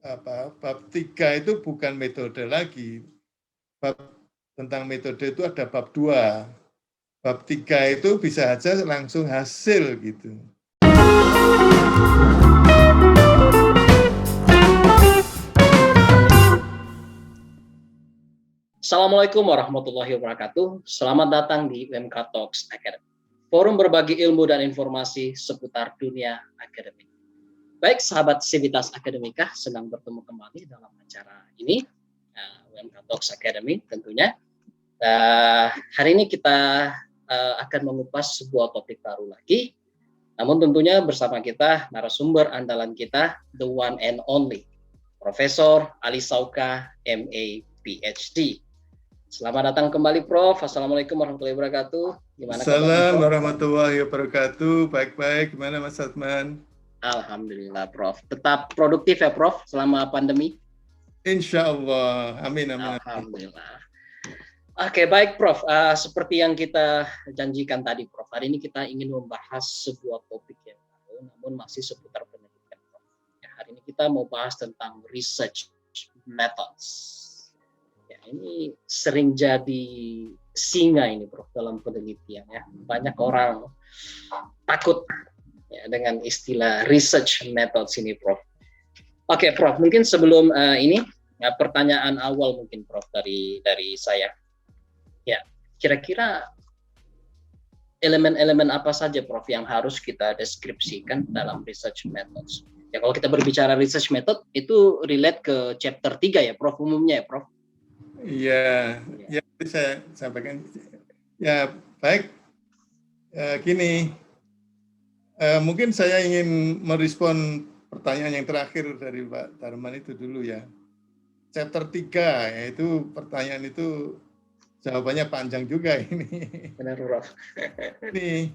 bab 3 itu bukan metode lagi. Bab tentang metode itu ada bab 2. Bab 3 itu bisa aja langsung hasil gitu. Assalamualaikum warahmatullahi wabarakatuh. Selamat datang di UMK Talks Academy, forum berbagi ilmu dan informasi seputar dunia akademik. Baik, sahabat Sivitas Akademika, sedang bertemu kembali dalam acara ini, UMK Talks Academy tentunya. Hari ini kita akan mengupas sebuah topik baru lagi, namun tentunya bersama kita narasumber andalan kita, the one and only, Profesor Ali Sauka, MA, PhD. Selamat datang kembali, Prof. Assalamualaikum warahmatullahi wabarakatuh. Gimana kabarnya, Prof? Assalamualaikum warahmatullahi wabarakatuh. Baik-baik. Gimana, Mas Adman? Alhamdulillah, Prof. Tetap produktif ya, Prof, selama pandemi? Insya Allah. Amin, amin. Alhamdulillah. Oke, baik, Prof. Seperti yang kita janjikan tadi, Prof. Hari ini kita ingin membahas sebuah topik yang baru, namun masih seputar penelitian, Prof. Ya, hari ini kita mau bahas tentang research methods. Ya, ini sering jadi singa ini, Prof, dalam penelitian ya. Banyak orang takut ya dengan istilah research methods ini, Prof. Oke, Prof, mungkin sebelum ini ya, pertanyaan awal mungkin, Prof, dari saya. Ya, kira-kira elemen-elemen apa saja, Prof, yang harus kita deskripsikan dalam research methods? Ya, kalau kita berbicara research method itu relate ke chapter 3 ya, Prof, umumnya ya, Prof. Iya, ya saya sampaikan. Ya, baik. Gini, mungkin saya ingin merespon pertanyaan yang terakhir dari Pak Darman itu dulu ya. Chapter 3, yaitu pertanyaan itu jawabannya panjang juga ini. Benar, Prof. Nih,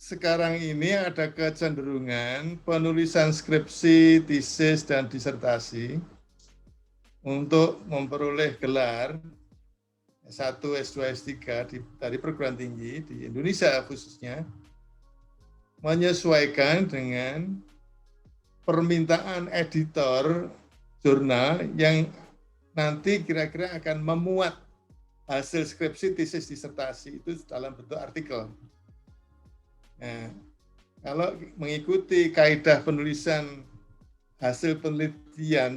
sekarang ini ada kecenderungan penulisan skripsi, tesis, dan disertasi untuk memperoleh gelar S1, S2, S3 dari perguruan tinggi di Indonesia khususnya, menyesuaikan dengan permintaan editor jurnal yang nanti kira-kira akan memuat hasil skripsi, tesis, disertasi itu dalam bentuk artikel. Nah, kalau mengikuti kaidah penulisan hasil penelitian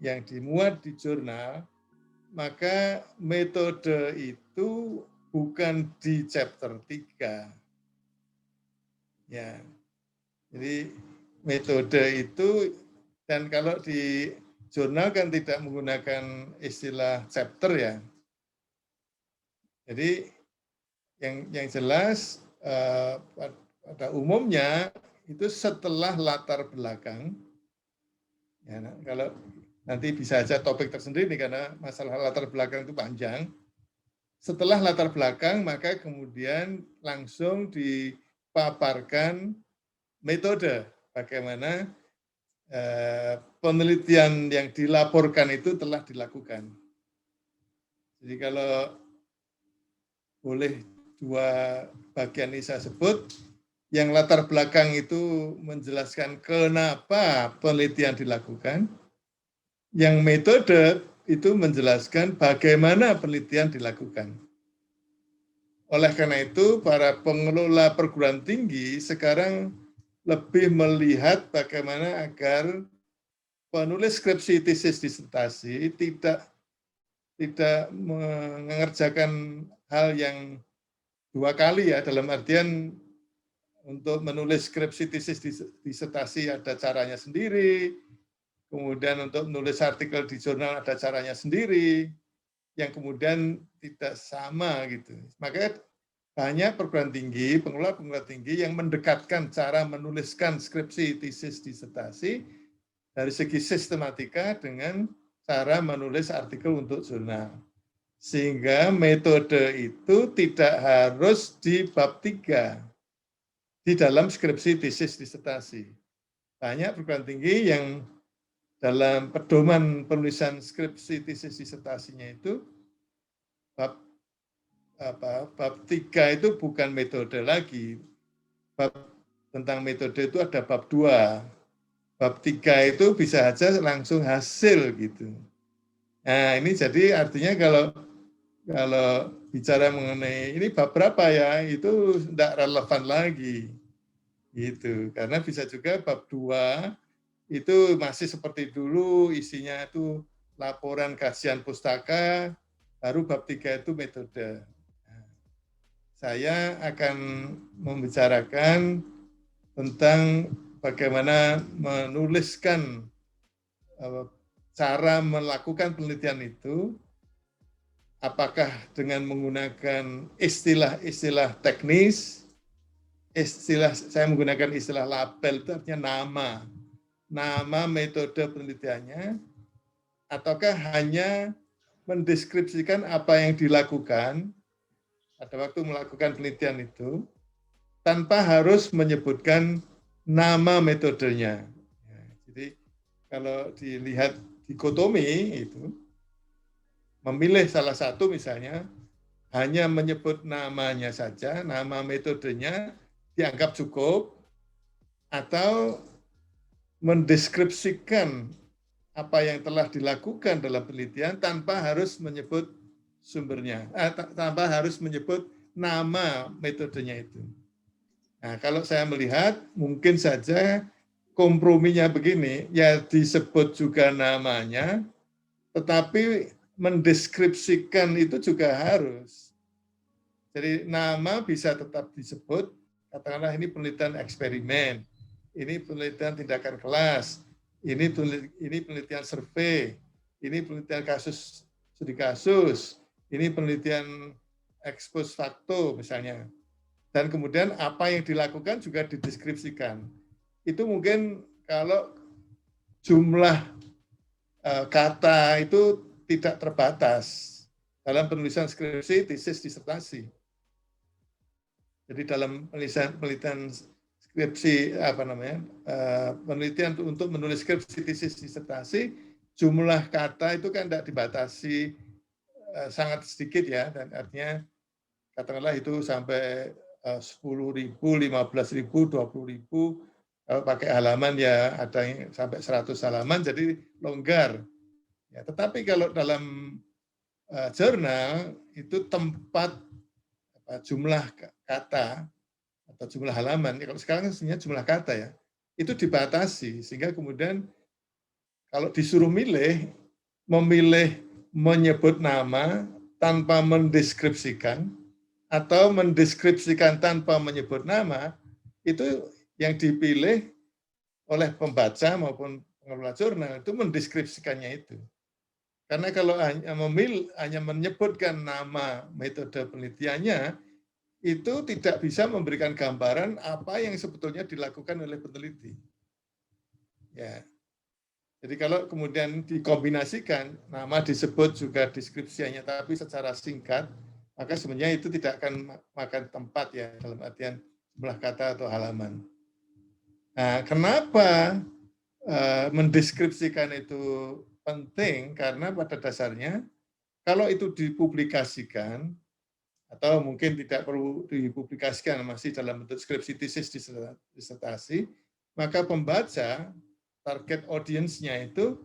yang dimuat di jurnal, maka metode itu bukan di chapter 3. Ya. Jadi metode itu, dan kalau di jurnal kan tidak menggunakan istilah chapter ya. Jadi yang jelas pada umumnya itu setelah latar belakang, ya, kalau nanti bisa aja topik tersendiri karena masalah latar belakang itu panjang. Setelah latar belakang, maka kemudian langsung dipaparkan metode bagaimana penelitian yang dilaporkan itu telah dilakukan. Jadi kalau boleh dua bagian ini saya sebut, yang latar belakang itu menjelaskan kenapa penelitian dilakukan, yang metode itu menjelaskan bagaimana penelitian dilakukan. Oleh karena itu, para pengelola perguruan tinggi sekarang lebih melihat bagaimana agar penulis skripsi, tesis, disertasi tidak mengerjakan hal yang dua kali ya, dalam artian untuk menulis skripsi, tesis, disertasi ada caranya sendiri, kemudian untuk menulis artikel di jurnal ada caranya sendiri, yang kemudian tidak sama gitu. Makanya banyak perguruan tinggi, pengelola tinggi yang mendekatkan cara menuliskan skripsi, tesis, disertasi dari segi sistematika dengan cara menulis artikel untuk jurnal. Sehingga metode itu tidak harus di bab 3 di dalam skripsi, tesis, disertasi. Banyak perguruan tinggi yang dalam pedoman penulisan skripsi, tesis, disertasinya itu bab 3 itu bukan metode lagi. Bab tentang metode itu ada bab 2. bab 3 itu bisa aja langsung hasil gitu. Nah, ini jadi artinya kalau bicara mengenai ini bab berapa ya, itu tidak relevan lagi. Gitu. Karena bisa juga bab 2 itu masih seperti dulu, isinya itu laporan kajian pustaka, baru bab 3 itu metode. Nah, saya akan membicarakan tentang bagaimana menuliskan cara melakukan penelitian itu, apakah dengan menggunakan istilah-istilah teknis, saya menggunakan istilah label, itu artinya nama metode penelitiannya, ataukah hanya mendeskripsikan apa yang dilakukan pada waktu melakukan penelitian itu, tanpa harus menyebutkan nama metodenya. Ya, jadi kalau dilihat dikotomi itu, memilih salah satu misalnya, hanya menyebut namanya saja, nama metodenya dianggap cukup, atau mendeskripsikan apa yang telah dilakukan dalam penelitian tanpa harus menyebut sumbernya, tanpa harus menyebut nama metodenya itu. Nah, kalau saya melihat mungkin saja komprominya begini, ya disebut juga namanya, tetapi mendeskripsikan itu juga harus. Jadi nama bisa tetap disebut, katakanlah ini penelitian eksperimen, ini penelitian tindakan kelas, ini penelitian survei, ini penelitian kasus studi kasus, ini penelitian ex post facto misalnya. Dan kemudian apa yang dilakukan juga dideskripsikan. Itu mungkin kalau jumlah kata itu tidak terbatas dalam penulisan skripsi, tesis, disertasi. Jadi dalam penelitian skripsi penelitian untuk menulis skripsi, tesis, disertasi, jumlah kata itu kan tidak dibatasi, sangat sedikit ya, dan artinya katakanlah itu sampai 10.000, 15.000, 20.000, kalau pakai halaman ya ada yang sampai 100 halaman, jadi longgar. Ya, tetapi kalau dalam jurnal itu tempat jumlah kata atau jumlah halaman, kalau sekarang sebenarnya jumlah kata ya, itu dibatasi, sehingga kemudian kalau disuruh memilih menyebut nama tanpa mendeskripsikan, atau mendeskripsikan tanpa menyebut nama, itu yang dipilih oleh pembaca maupun pengelola jurnal itu mendeskripsikannya itu. Karena kalau hanya menyebutkan nama metode penelitiannya, itu tidak bisa memberikan gambaran apa yang sebetulnya dilakukan oleh peneliti. Ya. Jadi kalau kemudian dikombinasikan, nama disebut juga deskripsinya, tapi secara singkat, maka sebenarnya itu tidak akan makan tempat ya, dalam artian jumlah kata atau halaman. Nah, kenapa mendeskripsikan itu penting? Karena pada dasarnya, kalau itu dipublikasikan, atau mungkin tidak perlu dipublikasikan, masih dalam bentuk skripsi, tesis, disertasi, maka pembaca, target audiensnya itu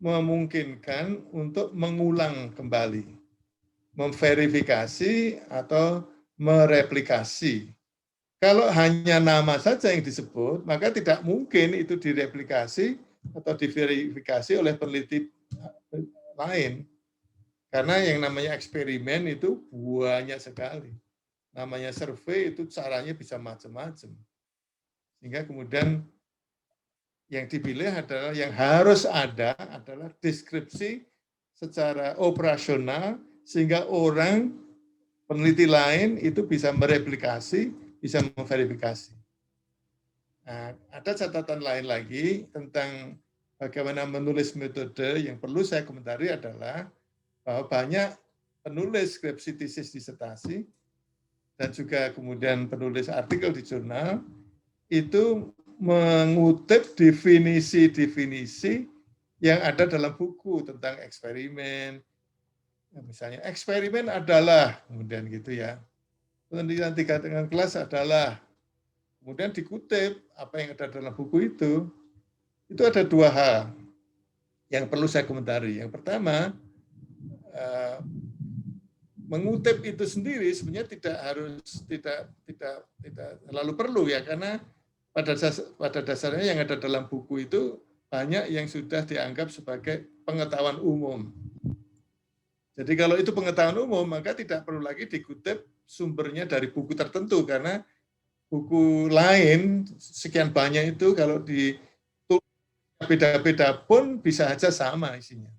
memungkinkan untuk mengulang kembali, memverifikasi atau mereplikasi. Kalau hanya nama saja yang disebut, maka tidak mungkin itu direplikasi atau diverifikasi oleh peneliti lain. Karena yang namanya eksperimen itu banyak sekali. Namanya survei itu caranya bisa macam-macam. Sehingga kemudian yang dipilih adalah, yang harus ada adalah deskripsi secara operasional, sehingga orang, peneliti lain itu bisa mereplikasi, bisa memverifikasi. Nah, ada catatan lain lagi tentang bagaimana menulis metode yang perlu saya komentari adalah bahwa banyak penulis skripsi, tesis, disertasi, dan juga kemudian penulis artikel di jurnal, itu mengutip definisi-definisi yang ada dalam buku tentang eksperimen. Misalnya, eksperimen adalah, kemudian gitu ya, penelitian tingkat kelas adalah, kemudian dikutip apa yang ada dalam buku itu. itu ada dua hal yang perlu saya komentari. Yang pertama, mengutip itu sendiri sebenarnya tidak terlalu perlu ya, karena pada dasarnya yang ada dalam buku itu banyak yang sudah dianggap sebagai pengetahuan umum. Jadi kalau itu pengetahuan umum, maka tidak perlu lagi dikutip sumbernya dari buku tertentu, karena buku lain sekian banyak itu kalau ditulis beda-beda pun bisa saja sama isinya.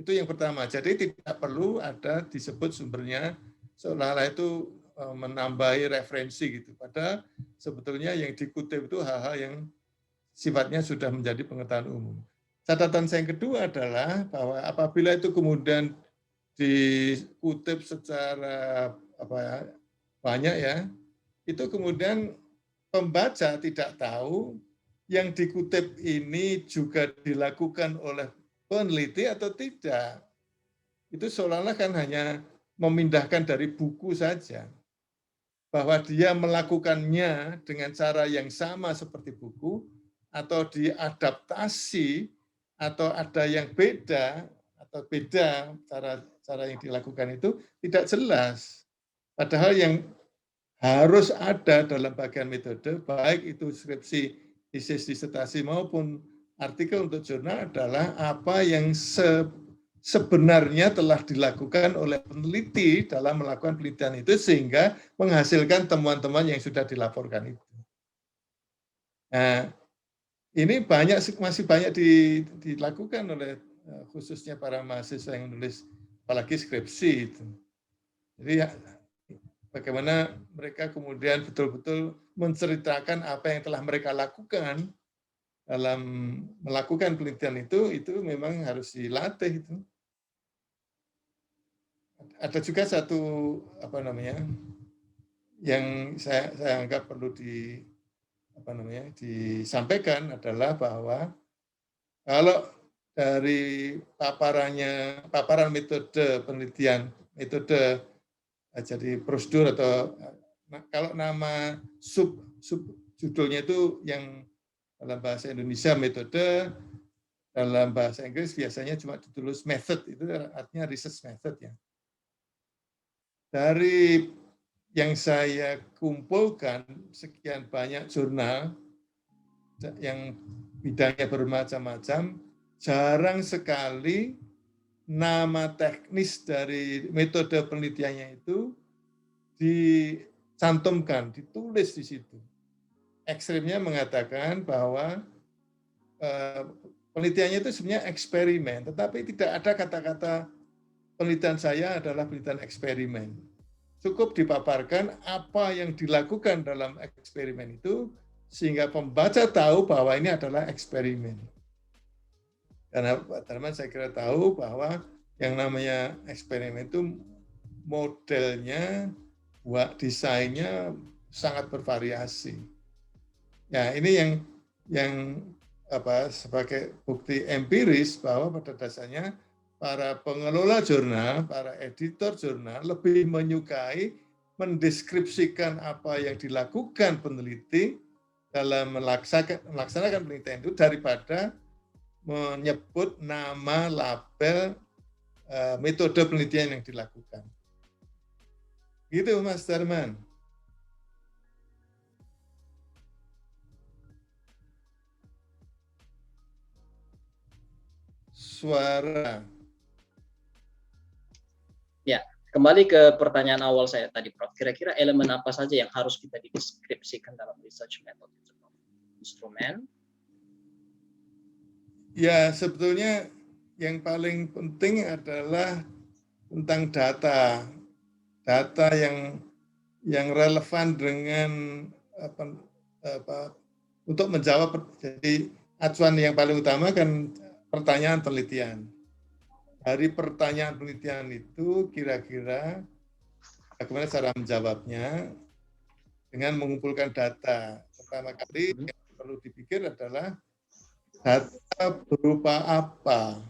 Itu yang pertama. Jadi tidak perlu ada disebut sumbernya seolah-olah itu menambahi referensi gitu. Padahal sebetulnya yang dikutip itu hal-hal yang sifatnya sudah menjadi pengetahuan umum. Catatan saya yang kedua adalah bahwa apabila itu kemudian dikutip secara banyak ya, itu kemudian pembaca tidak tahu yang dikutip ini juga dilakukan oleh peneliti atau tidak. Itu seolah-olah kan hanya memindahkan dari buku saja. Bahwa dia melakukannya dengan cara yang sama seperti buku, atau diadaptasi, atau ada yang beda, atau beda cara yang dilakukan itu tidak jelas. Padahal yang harus ada dalam bagian metode, baik itu skripsi, tesis, disertasi maupun artikel untuk jurnal adalah apa yang sebenarnya telah dilakukan oleh peneliti dalam melakukan penelitian itu sehingga menghasilkan temuan-temuan yang sudah dilaporkan itu. Nah, ini masih banyak dilakukan oleh khususnya para mahasiswa yang menulis apalagi skripsi itu. Jadi bagaimana mereka kemudian betul-betul menceritakan apa yang telah mereka lakukan dalam melakukan penelitian itu memang harus dilatih itu. Ada juga satu yang saya anggap perlu disampaikan adalah bahwa kalau dari paparan metode penelitian, metode jadi prosedur atau kalau nama judulnya itu yang dalam bahasa Indonesia metode, dalam bahasa Inggris biasanya cuma ditulis method, itu artinya research method ya. Dari yang saya kumpulkan sekian banyak jurnal yang bidangnya bermacam-macam, jarang sekali nama teknis dari metode penelitiannya itu dicantumkan, ditulis di situ. Ekstrimnya mengatakan bahwa penelitiannya itu sebenarnya eksperimen, tetapi tidak ada kata-kata penelitian saya adalah penelitian eksperimen. Cukup dipaparkan apa yang dilakukan dalam eksperimen itu, sehingga pembaca tahu bahwa ini adalah eksperimen. Karena Pak Darman saya kira tahu bahwa yang namanya eksperimen itu modelnya, desainnya sangat bervariasi. Ya, ini yang sebagai bukti empiris bahwa pada dasarnya para pengelola jurnal, para editor jurnal lebih menyukai mendeskripsikan apa yang dilakukan peneliti dalam melaksanakan penelitian itu daripada menyebut nama label metode penelitian yang dilakukan. Gitu Mas Darman. Suara. Ya, kembali ke pertanyaan awal saya tadi, Prof. Kira-kira elemen apa saja yang harus kita dideskripsikan dalam research method itu? Instrumen? Ya, sebetulnya yang paling penting adalah tentang data. Data yang relevan dengan untuk menjawab. Jadi acuan yang paling utama kan pertanyaan penelitian. Dari pertanyaan penelitian itu kira-kira bagaimana cara menjawabnya dengan mengumpulkan data. Pertama kali yang perlu dipikir adalah data berupa apa.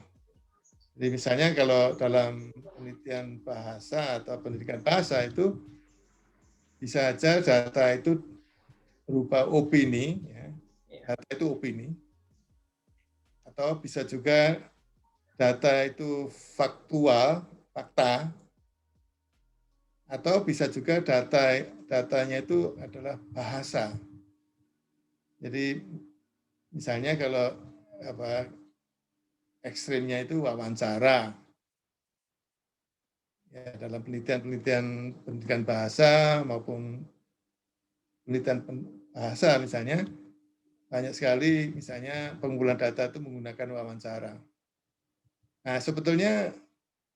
Jadi misalnya kalau dalam penelitian bahasa atau pendidikan bahasa itu bisa saja data itu berupa opini, ya. Data itu opini. atau bisa juga data itu faktual, fakta, atau bisa juga datanya itu adalah bahasa. Jadi misalnya kalau ekstrimnya itu wawancara, ya dalam penelitian pendidikan bahasa maupun penelitian bahasa misalnya banyak sekali misalnya pengumpulan data itu menggunakan wawancara. Nah sebetulnya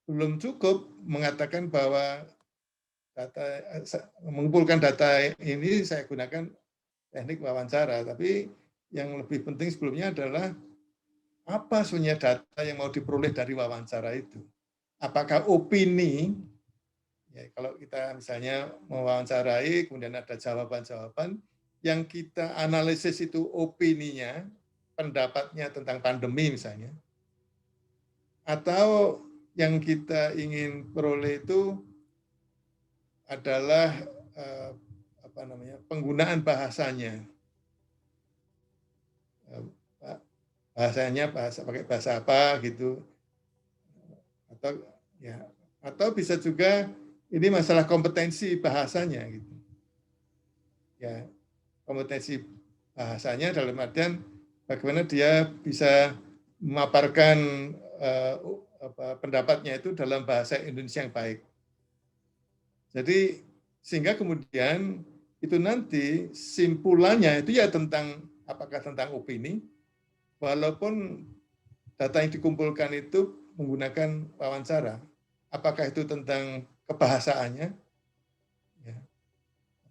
belum cukup mengatakan bahwa mengumpulkan data ini saya gunakan teknik wawancara, tapi yang lebih penting sebelumnya adalah apa sebenarnya data yang mau diperoleh dari wawancara itu. Apakah opini, ya, kalau kita misalnya mewawancarai, kemudian ada jawaban-jawaban, yang kita analisis itu opininya, pendapatnya tentang pandemi misalnya, atau yang kita ingin peroleh itu adalah penggunaan bahasanya. Bahasanya pakai bahasa apa gitu. Atau bisa juga ini masalah kompetensi bahasanya gitu. Ya, kompetensi bahasanya dalam artian bagaimana dia bisa memaparkan pendapatnya itu dalam bahasa Indonesia yang baik. Jadi sehingga kemudian itu nanti simpulannya itu ya apakah tentang opini, walaupun data yang dikumpulkan itu menggunakan wawancara, apakah itu tentang kebahasaannya, ya.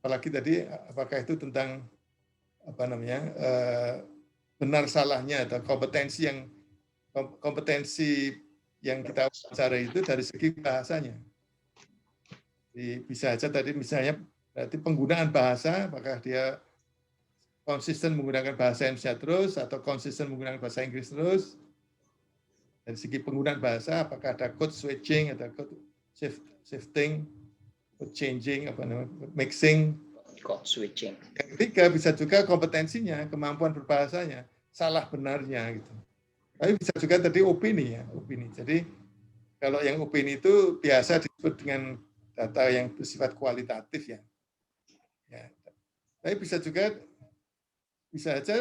Apalagi tadi apakah itu tentang benar salahnya atau kompetensi yang kita wawancara itu dari segi bahasanya. Jadi bisa saja tadi misalnya berarti penggunaan bahasa, apakah dia konsisten menggunakan bahasa Indonesia terus atau konsisten menggunakan bahasa Inggris terus. Dari segi penggunaan bahasa, apakah ada code switching atau code shifting, code changing, mixing. Code switching. Yang ketiga bisa juga kompetensinya, kemampuan berbahasanya, salah benarnya gitu. Tapi bisa juga tadi opini ya, opini. Jadi kalau yang opini itu biasa disebut dengan data yang bersifat kualitatif ya. Tapi bisa saja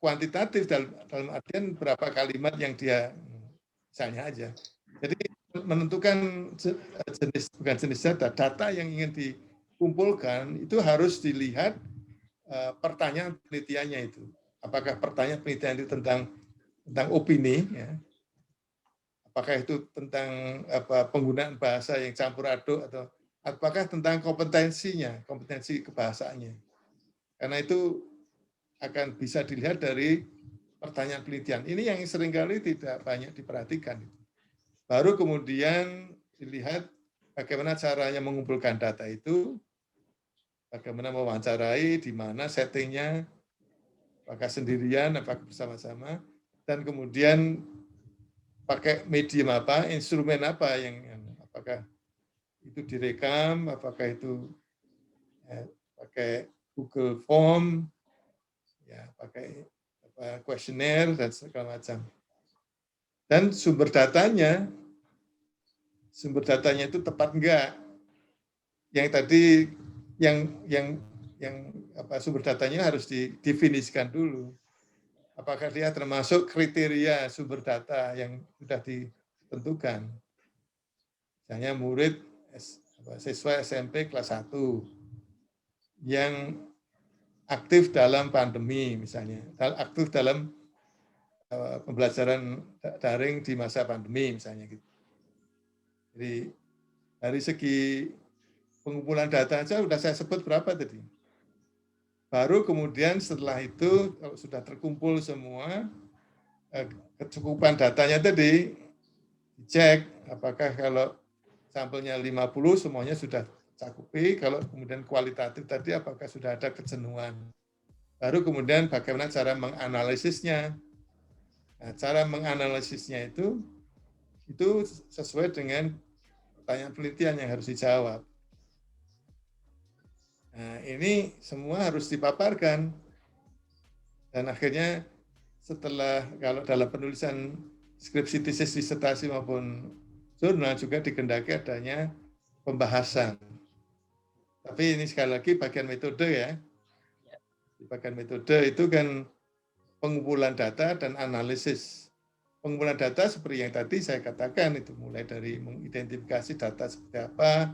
kuantitatif dalam artian berapa kalimat yang dia misalnya aja. Jadi menentukan bukan jenis data yang ingin dikumpulkan itu harus dilihat pertanyaan penelitiannya itu. Apakah pertanyaan penelitian itu tentang opini, ya. Apakah itu tentang penggunaan bahasa yang campur aduk atau apakah tentang kompetensi kebahasaannya. Karena itu akan bisa dilihat dari pertanyaan penelitian. Ini yang seringkali tidak banyak diperhatikan. Baru kemudian dilihat bagaimana caranya mengumpulkan data itu, bagaimana mewawancarai, di mana settingnya, apakah sendirian, apakah bersama-sama, dan kemudian pakai medium apa, instrumen apa apakah itu direkam, apakah itu pakai Google Form, ya pakai kuesioner dan segala macam. Dan sumber datanya itu tepat enggak? Yang tadi sumber datanya harus didefinisikan dulu. Apakah dia termasuk kriteria sumber data yang sudah ditentukan? Misalnya murid siswa SMP kelas 1 yang aktif dalam pandemi misalnya, aktif dalam pembelajaran daring di masa pandemi misalnya gitu. Jadi dari segi pengumpulan data saja sudah saya sebut berapa tadi. Baru kemudian setelah itu kalau sudah terkumpul semua kecukupan datanya tadi dicek apakah kalau sampelnya 50 semuanya sudah cakupi, kalau kemudian kualitatif tadi apakah sudah ada kejenuhan. Baru kemudian bagaimana cara menganalisisnya. Nah, cara menganalisisnya itu sesuai dengan pertanyaan penelitian yang harus dijawab. Nah, ini semua harus dipaparkan. Dan akhirnya setelah kalau dalam penulisan skripsi, tesis, disertasi maupun jurnal juga dikehendaki adanya pembahasan. Tapi ini sekali lagi bagian metode ya. Di bagian metode itu kan pengumpulan data dan analisis. Pengumpulan data seperti yang tadi saya katakan itu mulai dari mengidentifikasi data seperti apa,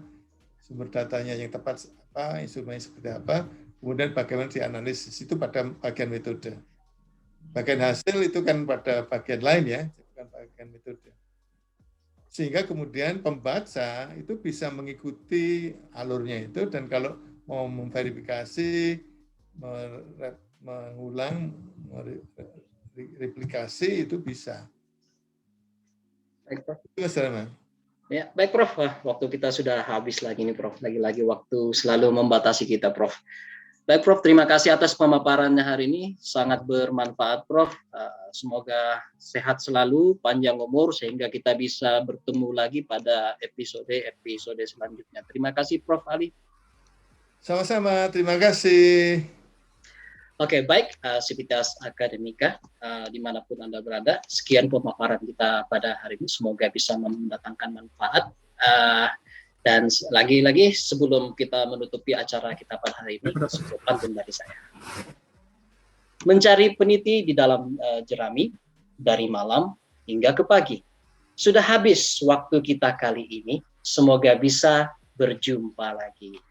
sumber datanya yang tepat apa, instrumennya seperti apa, kemudian bagaimana dianalisis itu pada bagian metode. Bagian hasil itu kan pada bagian lain ya, bukan bagian metode. Sehingga kemudian pembaca itu bisa mengikuti alurnya itu, dan kalau mau memverifikasi, mengulang, replikasi itu bisa. Baik, Prof. Itu Mas Rahman. Ya, baik Prof. Wah, waktu kita sudah habis lagi nih Prof. Lagi-lagi waktu selalu membatasi kita Prof. Baik Prof, terima kasih atas pemaparannya hari ini. Sangat bermanfaat Prof. Semoga sehat selalu, panjang umur, sehingga kita bisa bertemu lagi pada episode selanjutnya. Terima kasih Prof. Ali. Sama-sama, terima kasih. Oke, baik, Sivitas Akademika, dimanapun Anda berada, sekian pemaparan kita pada hari ini. Semoga bisa mendatangkan manfaat. Dan lagi-lagi sebelum kita menutupi acara kita pada hari ini, sebuah pantun dari saya. Mencari peniti di dalam jerami, dari malam hingga ke pagi. Sudah habis waktu kita kali ini, semoga bisa berjumpa lagi.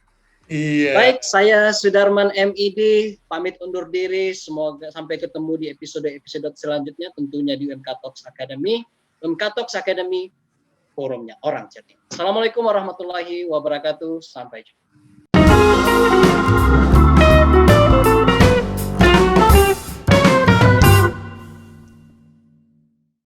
Iya. Baik, saya Sudarman MID, pamit undur diri. Semoga sampai ketemu di episode selanjutnya, tentunya di UMK Talks Academy. UMK Talks Academy, forumnya orang cerdik. Assalamualaikum warahmatullahi wabarakatuh. Sampai jumpa.